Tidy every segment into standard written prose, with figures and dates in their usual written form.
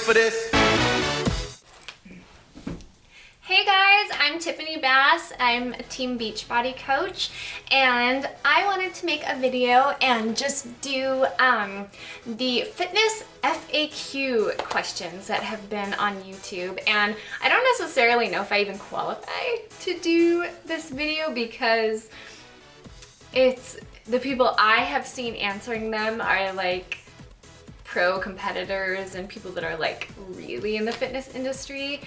for this? Hey guys, I'm Tiffany Bass. I'm a Team Beachbody coach, and I wanted to make a video and just do the fitness FAQ questions that have been on YouTube. And I don't necessarily know if I even qualify to do this video because it's the people I have seen answering them are like pro competitors and people that are like really in the fitness industry.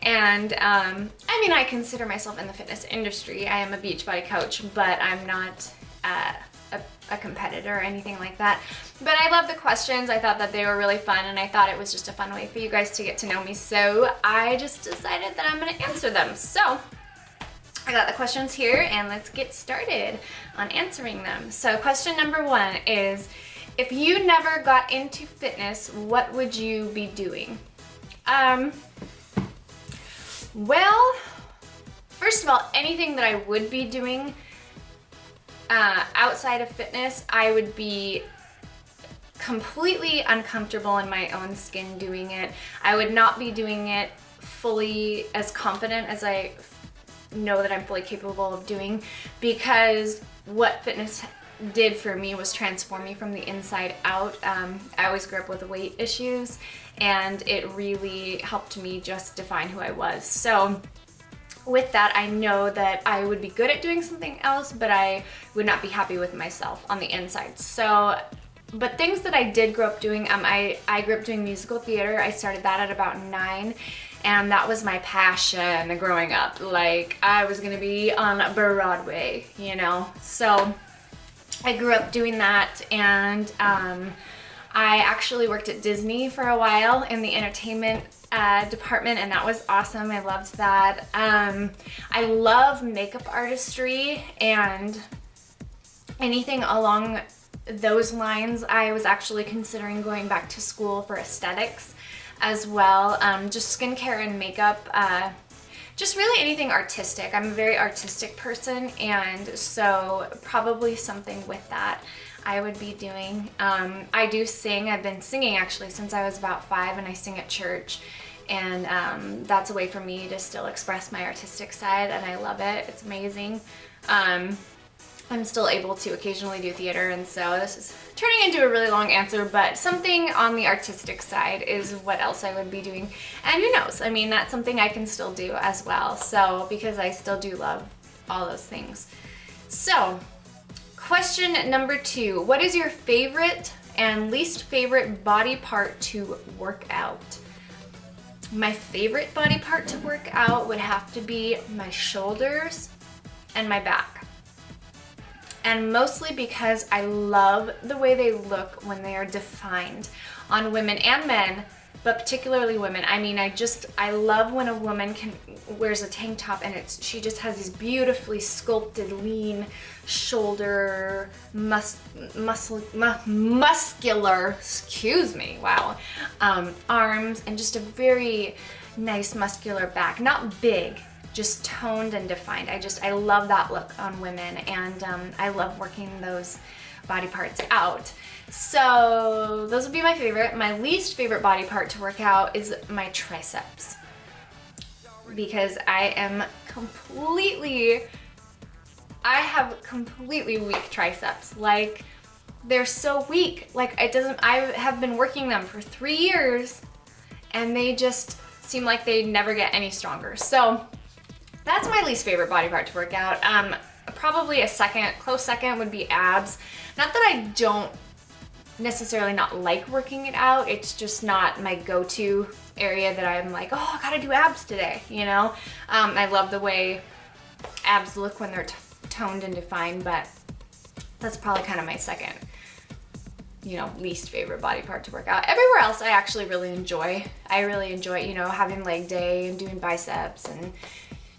And I mean, I consider myself in the fitness industry. I am a Beachbody coach, but I'm not a competitor or anything like that. But I love the questions. I thought that they were really fun, and I thought it was just a fun way for you guys to get to know me. So I just decided that I'm going to answer them. So I got the questions here, and let's get started on answering them. So question number 1 is, if you never got into fitness, what would you be doing? Well, first of all, anything that I would be doing outside of fitness, I would be completely uncomfortable in my own skin doing it. I would not be doing it fully as confident as I know that I'm fully capable of doing, because what fitness did for me was transform me from the inside out. I always grew up with weight issues, and it really helped me just define who I was. So with that, I know that I would be good at doing something else, but I would not be happy with myself on the inside. So, but things that I did grow up doing, I grew up doing musical theater. I started that at about 9, and that was my passion growing up. Like, I was gonna be on Broadway, you know? So I grew up doing that, and I actually worked at Disney for a while in the entertainment department, and that was awesome. I loved that. I love makeup artistry and anything along those lines. I was actually considering going back to school for aesthetics as well, just skincare and makeup. Just really anything artistic. I'm a very artistic person, and so probably something with that I would be doing. I do sing. I've been singing actually since I was about 5, and I sing at church, and that's a way for me to still express my artistic side, and I love it. It's amazing. I'm still able to occasionally do theater, and so this is turning into a really long answer, but something on the artistic side is what else I would be doing. And who knows, I mean, that's something I can still do as well, so because I still do love all those things. So question number 2, what is your favorite and least favorite body part to work out? My favorite body part to work out would have to be my shoulders and my back. And mostly because I love the way they look when they are defined on women and men, but particularly women. I mean, I love when a woman wears a tank top and she just has these beautifully sculpted, lean shoulder, muscular, excuse me, wow, arms, and just a very nice muscular back. Not big, just toned and defined. I love that look on women, and I love working those body parts out. So those would be my favorite. My least favorite body part to work out is my triceps, because I have completely weak triceps. Like, they're so weak. Like, I have been working them for 3 years, and they just seem like they never get any stronger. So that's my least favorite body part to work out. Probably a close second would be abs. Not that I don't necessarily not like working it out, it's just not my go-to area that I'm like, oh, I gotta do abs today, you know? I love the way abs look when they're toned and defined, but that's probably kind of my second, least favorite body part to work out. Everywhere else I actually really enjoy. I really enjoy, having leg day and doing biceps and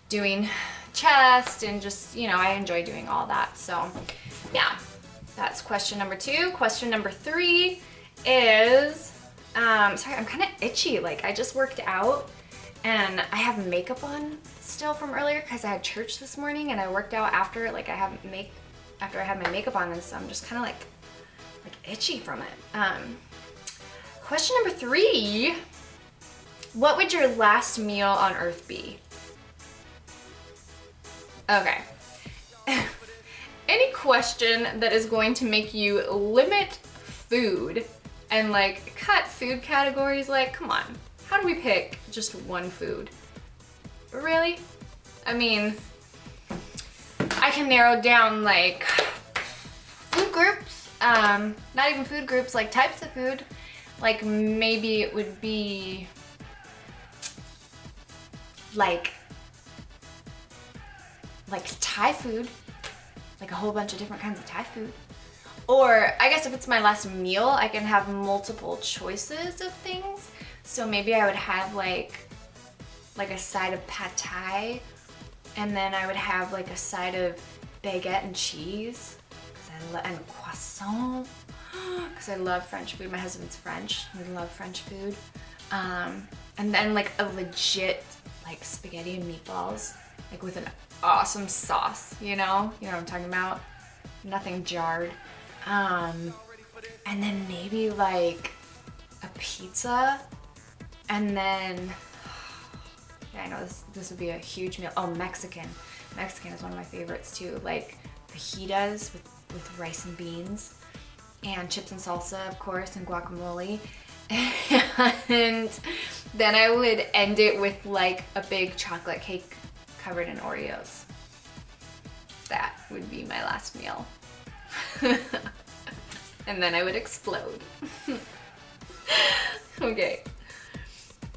doing chest, and just, I enjoy doing all that. So yeah, that's question number 2. Question number 3 is, sorry, I'm kind of itchy. Like, I just worked out and I have makeup on still from earlier because I had church this morning, and I worked out after, after I had my makeup on, and so I'm just kind of like itchy from it. Question number 3 What would your last meal on earth be? Okay. Any question that is going to make you limit food and like cut food categories, like, come on, how do we pick just one food? Really? I mean, I can narrow down like food groups, not even food groups, like types of food. Like maybe it would be like Thai food, like a whole bunch of different kinds of Thai food. Or I guess if it's my last meal, I can have multiple choices of things. So maybe I would have like a side of pad Thai, and then I would have like a side of baguette and cheese, and croissant, because I love French food. My husband's French. We love French food. And then like a legit like spaghetti and meatballs, like with an awesome sauce, you know what I'm talking about? Nothing jarred. And then maybe like a pizza, and then, yeah, I know this would be a huge meal. Oh, Mexican. Mexican is one of my favorites too. Like fajitas with rice and beans, and chips and salsa, of course, and guacamole. And then I would end it with like a big chocolate cake covered in Oreos. That would be my last meal. And then I would explode. Okay.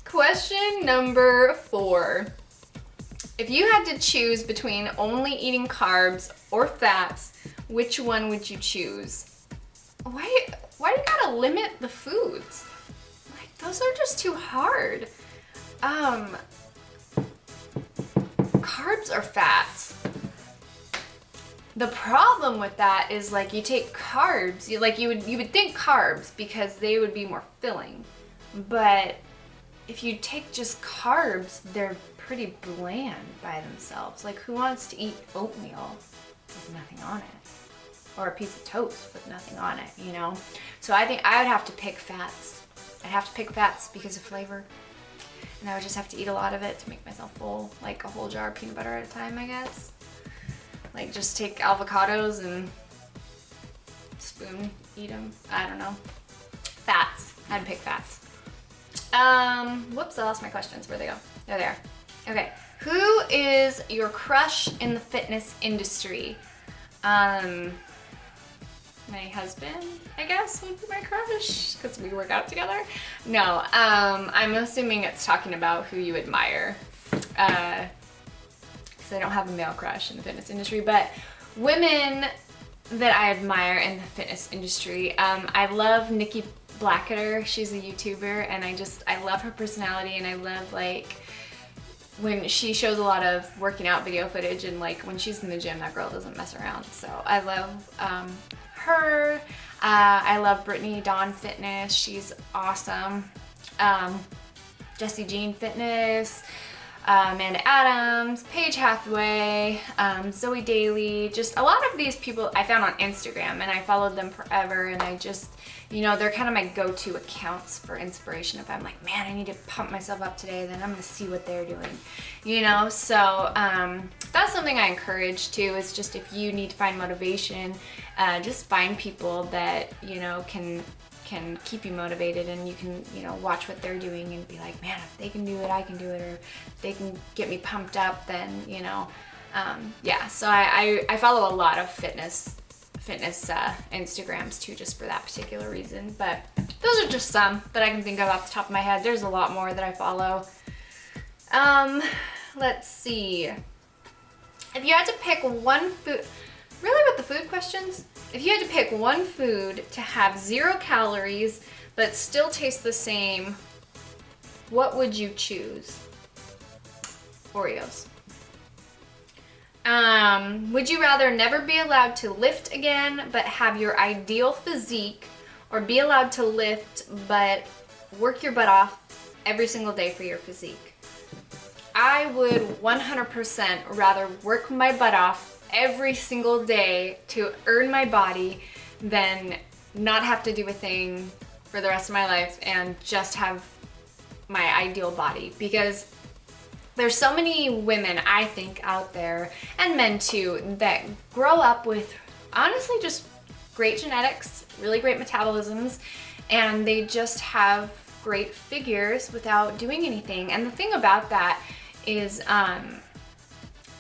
Question number 4. If you had to choose between only eating carbs or fats, which one would you choose? Why do you gotta limit the foods? Like, those are just too hard. Carbs or fats? The problem with that is like you take carbs, you would think carbs because they would be more filling. But if you take just carbs, they're pretty bland by themselves. Like, who wants to eat oatmeal with nothing on it? Or a piece of toast with nothing on it, you know? So I think I would have to pick fats. I'd have to pick fats because of flavor. And I would just have to eat a lot of it to make myself full, like a whole jar of peanut butter at a time, I guess. Like just take avocados and spoon eat them. I don't know. Fats. I'd pick fats. Whoops, I lost my questions. Where'd they go? They're there. Okay. Who is your crush in the fitness industry? My husband, I guess, would be my crush because we work out together. No, I'm assuming it's talking about who you admire. Because I don't have a male crush in the fitness industry, but women that I admire in the fitness industry, I love Nikki Blacketer. She's a YouTuber, and I love her personality, and I love like when she shows a lot of working out video footage, and like when she's in the gym, that girl doesn't mess around. So I love her. I love Brittany Dawn Fitness. She's awesome. Jessie Jean Fitness. Amanda Adams, Paige Hathaway, Zoe Daly, just a lot of these people I found on Instagram, and I followed them forever, and I just, they're kind of my go-to accounts for inspiration. If I'm like, man, I need to pump myself up today, then I'm gonna see what they're doing, so that's something I encourage too, is just if you need to find motivation, just find people that, can keep you motivated, and you can, watch what they're doing and be like, man, if they can do it, I can do it, or if they can get me pumped up, then, yeah. So I follow a lot of fitness Instagrams too, just for that particular reason. But those are just some that I can think of off the top of my head. There's a lot more that I follow. Let's see. If you had to pick one food, really with the food questions, if you had to pick one food to have 0 calories but still taste the same, what would you choose? Oreos. Would you rather never be allowed to lift again but have your ideal physique, or be allowed to lift but work your butt off every single day for your physique? I would 100% rather work my butt off every single day to earn my body than not have to do a thing for the rest of my life and just have my ideal body, because there's so many women, I think, out there, and men too, that grow up with honestly just great genetics, really great metabolisms, and they just have great figures without doing anything. And the thing about that is,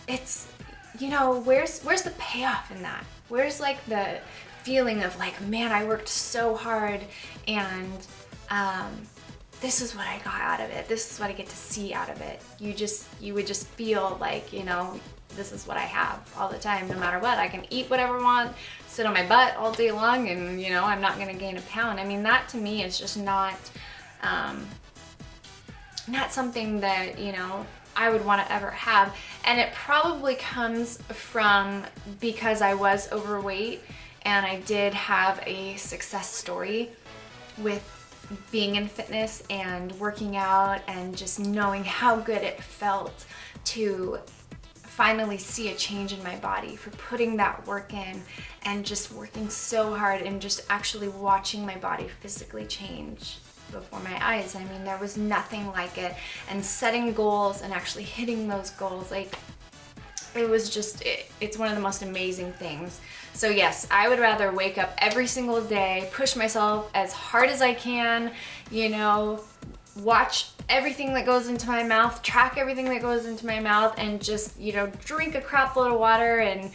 it's, you know, where's the payoff in that? Where's like the feeling of like, man, I worked so hard, and this is what I got out of it. This is what I get to see out of it. You would just feel like, you know, this is what I have all the time, no matter what. I can eat whatever I want, sit on my butt all day long, and, you know, I'm not gonna gain a pound. I mean, that to me is just not something that, you know, I would want to ever have. And it probably comes from because I was overweight, and I did have a success story with being in fitness and working out, and just knowing how good it felt to finally see a change in my body, for putting that work in and just working so hard and just actually watching my body physically change before my eyes. I mean, there was nothing like it. And setting goals and actually hitting those goals, like, it was just, it's one of the most amazing things. So yes, I would rather wake up every single day, push myself as hard as I can, you know, watch everything that goes into my mouth, track everything that goes into my mouth, and just, you know, drink a crap load of water and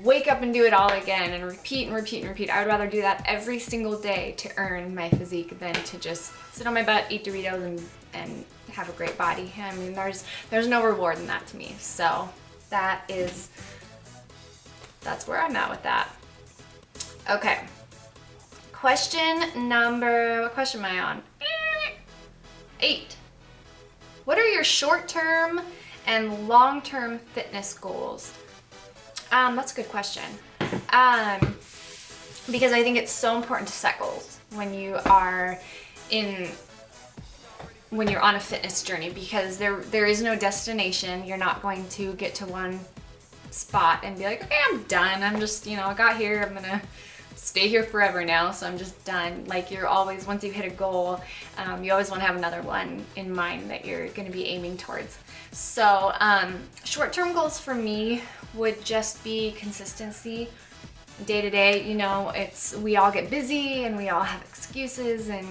wake up and do it all again, and repeat and repeat and repeat. I would rather do that every single day to earn my physique than to just sit on my butt, eat Doritos, and have a great body. I mean, there's no reward in that to me. So that's where I'm at with that. Okay. What question am I on? 8. What are your short-term and long-term fitness goals? That's a good question. Because I think it's so important to set goals when you are on a fitness journey, because there is no destination. You're not going to get to one spot and be like, okay, I'm done. I'm just, you know, I got here, I'm gonna stay here forever now, so I'm just done. Like, you're always, once you hit a goal, you always want to have another one in mind that you're going to be aiming towards. So short-term goals for me would just be consistency, day to day. You know, we all get busy and we all have excuses, and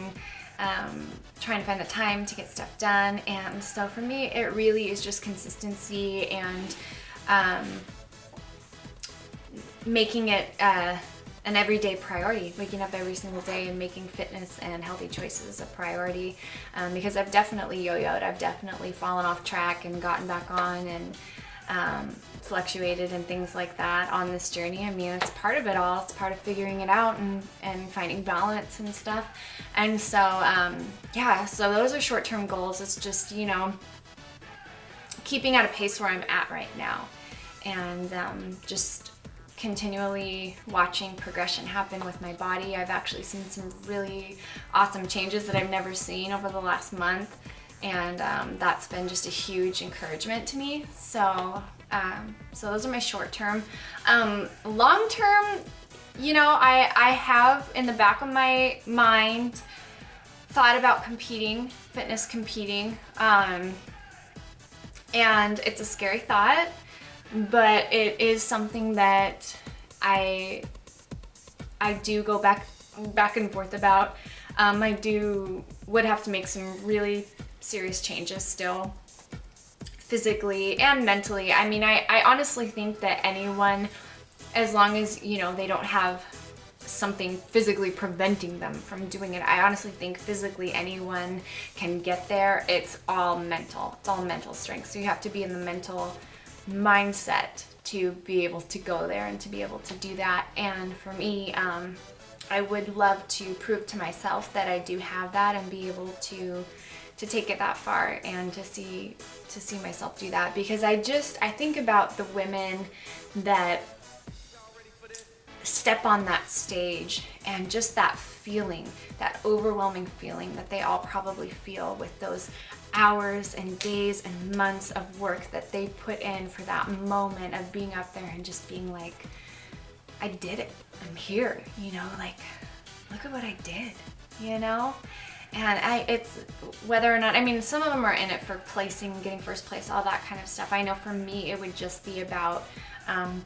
trying to find the time to get stuff done. And so for me, it really is just consistency, and making it an everyday priority, waking up every single day and making fitness and healthy choices a priority, because I've definitely yo-yoed. I've definitely fallen off track and gotten back on, and fluctuated and things like that on this journey. I mean, it's part of it all. It's part of figuring it out and finding balance and stuff. And so, yeah, so those are short-term goals. It's just, you know, keeping at a pace where I'm at right now, and just continually watching progression happen with my body. I've actually seen some really awesome changes that I've never seen over the last month, and that's been just a huge encouragement to me. So so those are my short term. Long term, you know, I have in the back of my mind thought about fitness competing, and it's a scary thought, but it is something that I do go back and forth about. I would have to make some really serious changes still, physically and mentally. I mean, I honestly think that anyone, as long as, you know, they don't have something physically preventing them from doing it, I honestly think physically anyone can get there. It's all mental. It's all mental strength. So you have to be in the mental mindset to be able to go there and to be able to do that. And for me, I would love to prove to myself that I do have that, and be able to take it that far, and to see myself do that. Because I think about the women that step on that stage, and just that feeling, that overwhelming feeling that they all probably feel with those hours and days and months of work that they put in for that moment of being up there and just being like, I did it, I'm here, you know, like, look at what I did, you know? And it's whether or not, I mean, some of them are in it for placing, getting first place, all that kind of stuff. I know for me, it would just be about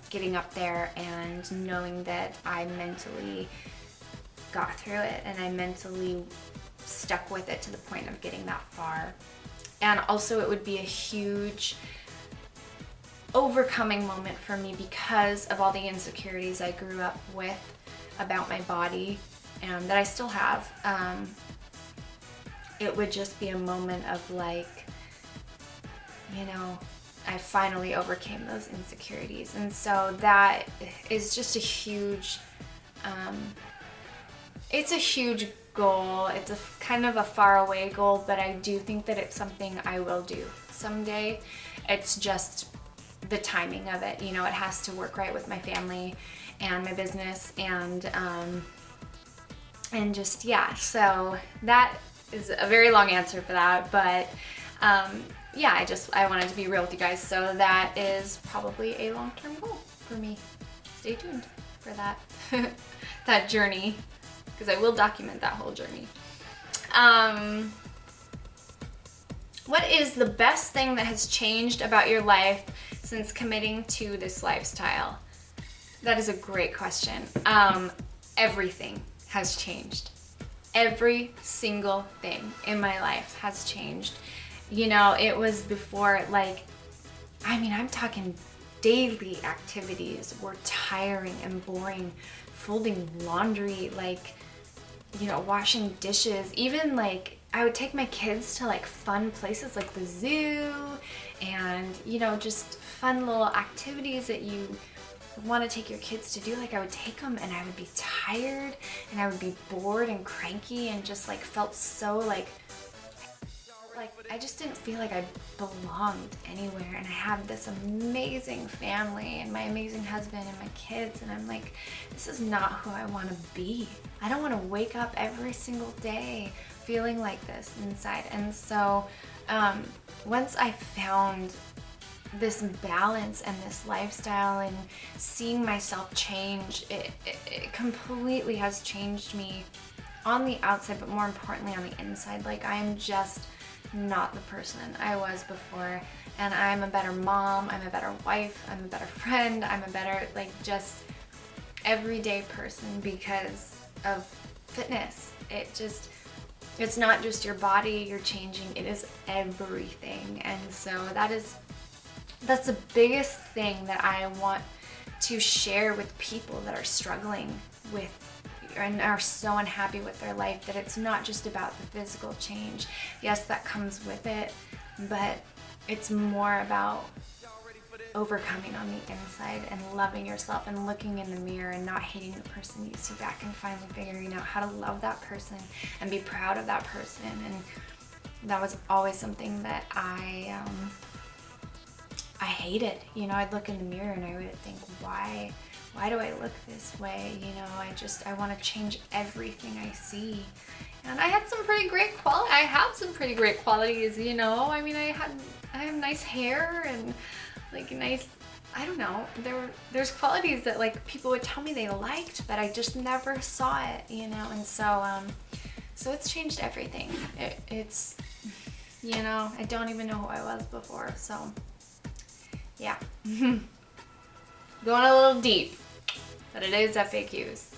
getting up there and knowing that I mentally got through it and I mentally stuck with it to the point of getting that far. And also it would be a huge overcoming moment for me because of all the insecurities I grew up with about my body and that I still have. It would just be a moment of like, you know, I finally overcame those insecurities. And so that is just a huge, it's a huge goal. It's a kind of a faraway goal, but I do think that it's something I will do someday. It's just the timing of it. You know, it has to work right with my family and my business and just, yeah. So that is a very long answer for that, but yeah, I wanted to be real with you guys. So that is probably a long-term goal for me. Stay tuned for that, that journey, because I will document that whole journey. What is the best thing that has changed about your life since committing to this lifestyle? That is a great question. Everything has changed. Every single thing in my life has changed. You know, it was before, like, I mean, I'm talking daily activities were tiring and boring. Folding laundry, like, you know, washing dishes, even like I would take my kids to like fun places like the zoo and, you know, just fun little activities that you want to take your kids to do. Like I would take them and I would be tired and I would be bored and cranky and just like felt so like I just didn't feel like I belonged anywhere. And I have this amazing family and my amazing husband and my kids, and I'm like, this is not who I want to be. I don't want to wake up every single day feeling like this inside. And so once I found this balance and this lifestyle and seeing myself change, it completely has changed me on the outside, but more importantly on the inside. Like I'm just not the person I was before, and I'm a better mom, I'm a better wife, I'm a better friend, I'm a better like just everyday person because of fitness. It's not just your body you're changing, it is everything. And so that's the biggest thing that I want to share with people that are struggling with and are so unhappy with their life, that it's not just about the physical change. Yes, that comes with it, but it's more about overcoming on the inside and loving yourself and looking in the mirror and not hating the person you see back and finally figuring out how to love that person and be proud of that person. And that was always something that I hated. You know, I'd look in the mirror and I would think, why do I look this way? You know, I want to change everything I see. And I had some pretty great quality. I have some pretty great qualities, you know. I mean, I have nice hair and like nice, I don't know. There's qualities that like people would tell me they liked, but I just never saw it, you know. And so it's changed everything. It's, you know, I don't even know who I was before. So yeah. Going a little deep, but it is FAQs.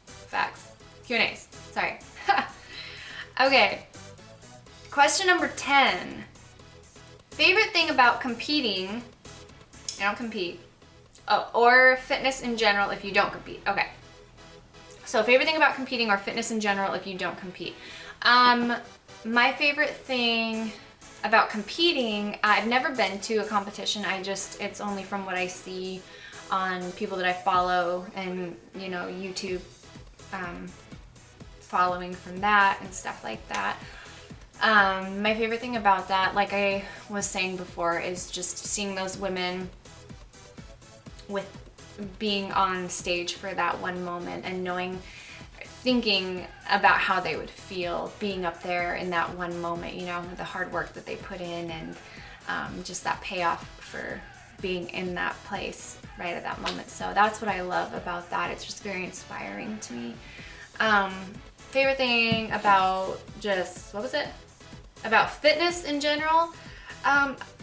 Facts. Q&As. Sorry. Okay. Question number 10. Favorite thing about competing, I don't compete, or fitness in general if you don't compete. Okay. So favorite thing about competing or fitness in general if you don't compete. My favorite thing about competing, I've never been to a competition. It's only from what I see on people that I follow and, you know, YouTube following from that and stuff like that. My favorite thing about that, like I was saying before, is just seeing those women with being on stage for that one moment and thinking about how they would feel being up there in that one moment, you know, the hard work that they put in and just that payoff for being in that place right at that moment. So that's what I love about that. It's just very inspiring to me. favorite thing about just, what was it? About fitness in general?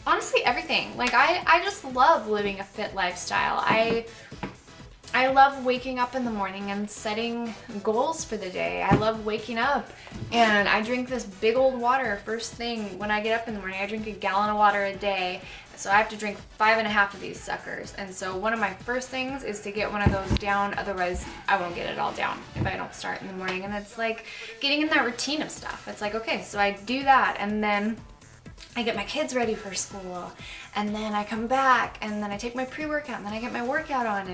Honestly, everything. Like, I just love living a fit lifestyle. I love waking up in the morning and setting goals for the day. I love waking up and I drink this big old water first thing when I get up in the morning. I drink a gallon of water a day. So I have to drink 5.5 of these suckers. And so one of my first things is to get one of those down. Otherwise, I won't get it all down if I don't start in the morning. And it's like getting in that routine of stuff. It's like, okay, so I do that. And then I get my kids ready for school, and then I come back, and then I take my pre-workout, and then I get my workout on,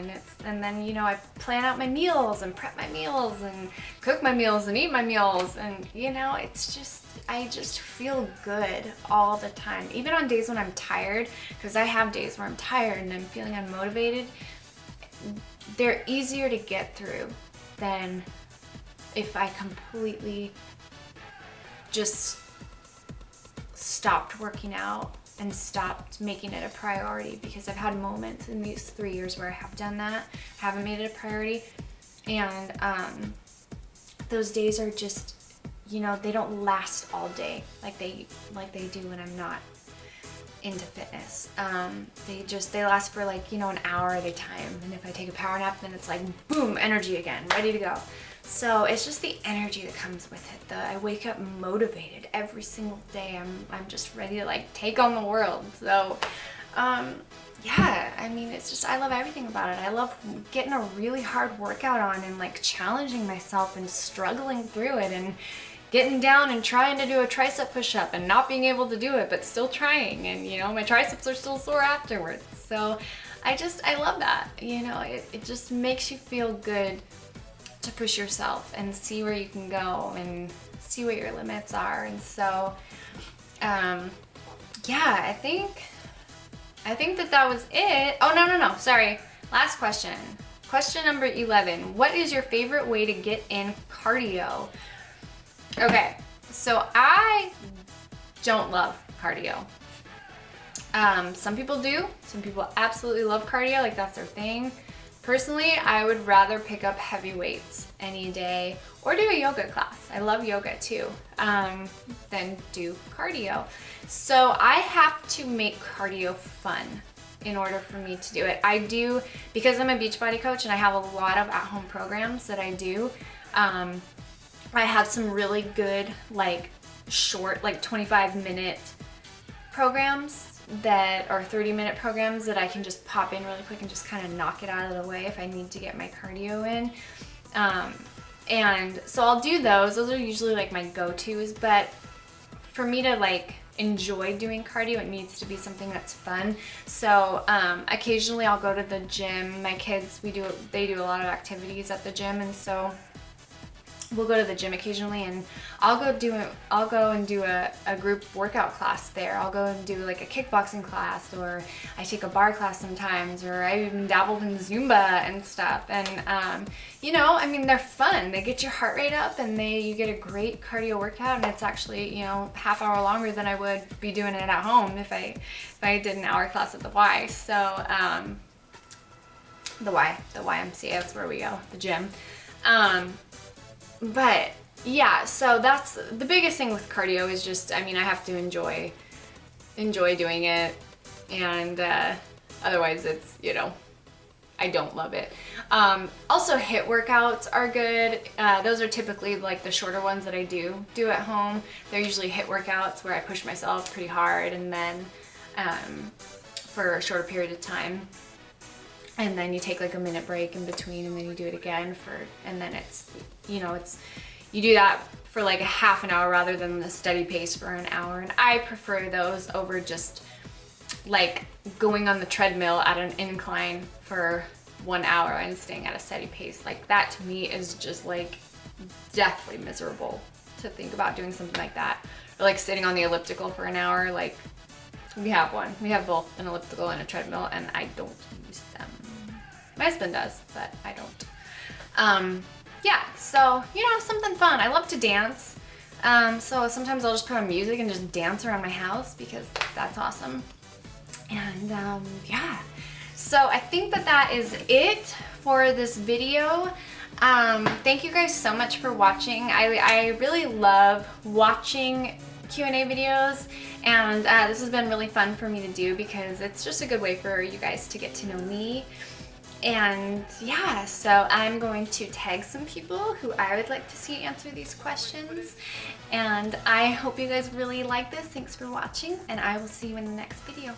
and then, you know, I plan out my meals and prep my meals and cook my meals and eat my meals, and, you know, it's just, I just feel good all the time. Even on days when I'm tired, because I have days where I'm tired and I'm feeling unmotivated, they're easier to get through than if I completely just stopped working out and stopped making it a priority, because I've had moments in these 3 years where I have done that, haven't made it a priority, and those days are just, you know, they don't last all day like they do when I'm not into fitness. They last for like, you know, an hour at a time, and if I take a power nap, then it's like boom, energy again, ready to go. So it's just the energy that comes with it. I wake up motivated every single day. I'm just ready to like take on the world. So yeah, I mean, it's just, I love everything about it. I love getting a really hard workout on and like challenging myself and struggling through it and getting down and trying to do a tricep push-up and not being able to do it, but still trying. And, you know, my triceps are still sore afterwards. So I love that. You know, it just makes you feel good to push yourself and see where you can go and see what your limits are. And so, yeah, I think that was it. Oh, no, sorry. Last question. Question number 11. What is your favorite way to get in cardio? Okay, so I don't love cardio. Some people do. Some people absolutely love cardio, like that's their thing. Personally, I would rather pick up heavy weights any day or do a yoga class. I love yoga too, than do cardio. So I have to make cardio fun in order for me to do it. I do, because I'm a Beachbody coach and I have a lot of at-home programs that I do. I have some really good, like short, like 25-minute programs that are 30-minute programs that I can just pop in really quick and just kind of knock it out of the way if I need to get my cardio in. And so I'll do those. Those are usually like my go-tos, but for me to like enjoy doing cardio, it needs to be something that's fun. So occasionally I'll go to the gym. My kids, they do a lot of activities at the gym, and so we'll go to the gym occasionally, and I'll go and do a group workout class there. I'll go and do like a kickboxing class, or I take a bar class sometimes, or I even dabbled in Zumba and stuff. And you know, I mean, they're fun. They get your heart rate up, and you get a great cardio workout, and it's actually, you know, half hour longer than I would be doing it at home if I did an hour class at the Y. So the YMCA, that's where we go, the gym. But yeah, so that's the biggest thing with cardio is just, I mean, I have to enjoy doing it, and otherwise it's, you know, I don't love it. Also, HIIT workouts are good. Those are typically like the shorter ones that I do at home. They're usually HIIT workouts where I push myself pretty hard, and then for a shorter period of time. And then you take like a minute break in between, and then you do it again and then it's, you know, you do that for like a half an hour rather than the steady pace for an hour. And I prefer those over just like going on the treadmill at an incline for 1 hour and staying at a steady pace. Like that to me is just like deathly miserable to think about doing something like that. Or like sitting on the elliptical for an hour. Like we have both an elliptical and a treadmill, and I don't use them. My husband does, but I don't. Yeah, so, you know, something fun. I love to dance. So sometimes I'll just put on music and just dance around my house because that's awesome. And yeah, so I think that is it for this video. Thank you guys so much for watching. I really love watching Q&A videos, and this has been really fun for me to do because it's just a good way for you guys to get to know me. And yeah, so I'm going to tag some people who I would like to see answer these questions, and I hope you guys really like this. Thanks for watching, and I will see you in the next video.